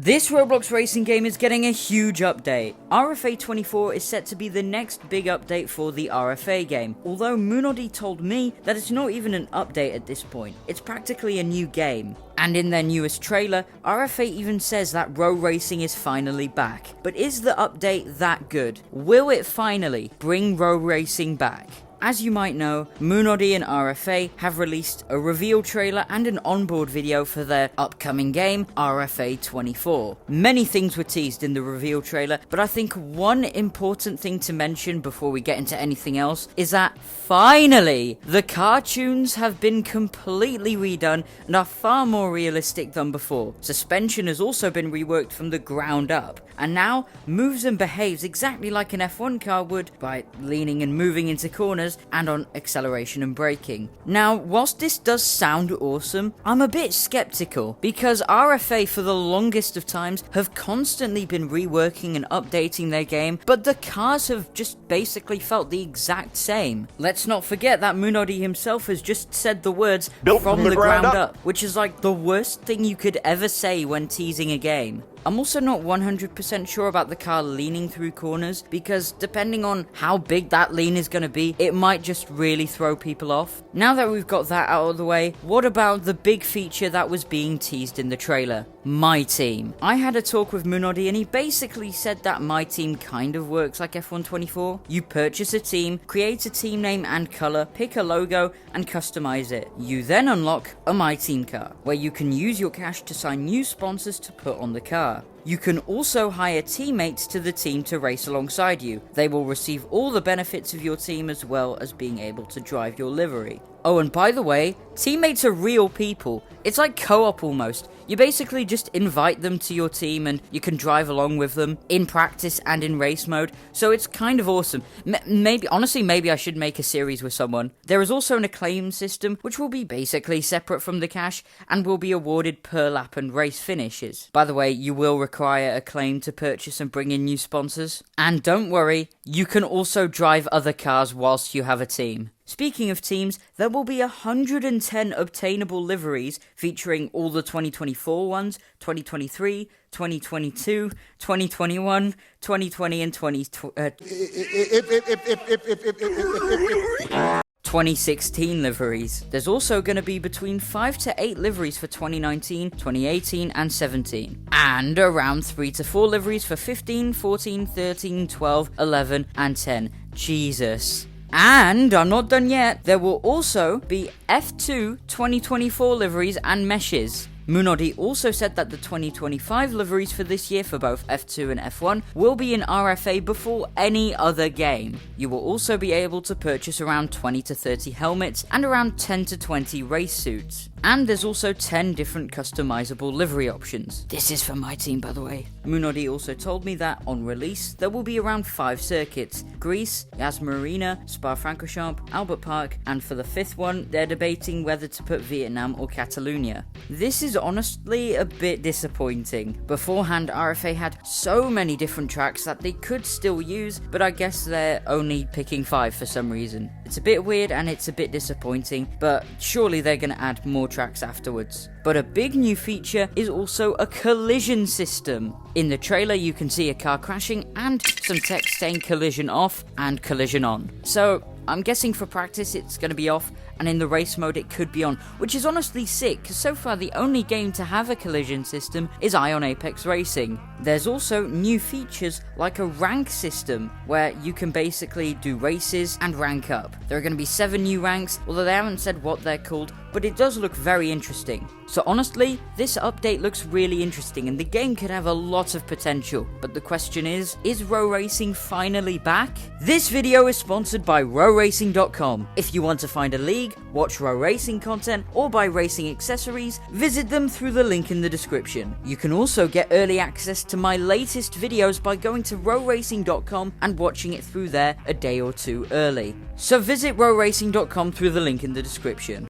This Roblox racing game is getting a huge update. RFA 24 is set to be the next big update for the RFA game, although Munodi told me that it's not even an update at this point, it's practically a new game. And in their newest trailer, RFA even says that row racing is finally back. But is the update that good? Will it finally bring row racing back? As you might know, Munodi and RFA have released a reveal trailer and an onboard video for their upcoming game, RFA 24. Many things were teased in the reveal trailer, but I think one important thing to mention before we get into anything else is that finally, the cartoons have been completely redone and are far more realistic than before. Suspension has also been reworked from the ground up, and now moves and behaves exactly like an F1 car would by leaning and moving into corners and on acceleration and braking. Now, whilst this does sound awesome, I'm a bit skeptical because RFA for the longest of times have constantly been reworking and updating their game, but the cars have just basically felt the exact same. Let's not forget that Munodi himself has just said the words "built from the ground up," which is like the worst thing you could ever say when teasing a game. I'm also not 100% sure about the car leaning through corners, because depending on how big that lean is going to be, it might just really throw people off. Now that we've got that out of the way, what about the big feature that was being teased in the trailer? My Team. I had a talk with Munodi and he basically said that My Team kind of works like F1 24. You purchase a team, create a team name and color, pick a logo and customize it. You then unlock a My Team car, where you can use your cash to sign new sponsors to put on the car. You can also hire teammates to the team to race alongside you. They will receive all the benefits of your team as well as being able to drive your livery. Oh, and by the way, teammates are real people. It's like co-op almost. You basically just invite them to your team and you can drive along with them in practice and in race mode, so it's kind of awesome. Maybe I should make a series with someone. There is also an acclaim system, which will be basically separate from the cash and will be awarded per lap and race finishes. By the way, you will require acclaim to purchase and bring in new sponsors. And don't worry, you can also drive other cars whilst you have a team. Speaking of teams, there will be 110 obtainable liveries featuring all the 2024 ones, 2023, 2022, 2021, 2020 and 2016 liveries. There's also going to be between 5 to 8 liveries for 2019, 2018 and 17. And around 3 to 4 liveries for 15, 14, 13, 12, 11 and 10. Jesus. And I'm not done yet, there will also be F2 2024 liveries and meshes. Munodi also said that the 2025 liveries for this year for both F2 and F1 will be in RFA before any other game. You will also be able to purchase around 20 to 30 helmets and around 10 to 20 race suits. And there's also 10 different customizable livery options. This is for My Team, by the way. Munodi also told me that on release, there will be around 5 circuits: Greece, Yas Marina, Spa-Francorchamps, Albert Park, and for the 5th one, they're debating whether to put Vietnam or Catalonia. This is honestly a bit disappointing. Beforehand, RFA had so many different tracks that they could still use, but I guess they're only picking 5 for some reason. It's a bit weird and it's a bit disappointing, but surely they're going to add more tracks afterwards. But a big new feature is also a collision system. In the trailer you can see a car crashing and some text saying collision off and collision on. So I'm guessing for practice it's going to be off, and in the race mode it could be on, which is honestly sick because so far the only game to have a collision system is Ion Apex Racing. There's also new features like a rank system where you can basically do races and rank up. There are going to be 7 new ranks, although they haven't said what they're called, but it does look very interesting. So honestly, this update looks really interesting and the game could have a lot of potential. But the question is row racing finally back? This video is sponsored by rowracing.com. If you want to find a league, watch row racing content, or buy racing accessories, visit them through the link in the description. You can also get early access to my latest videos by going to rowracing.com and watching it through there a day or 2 early. So visit rowracing.com through the link in the description.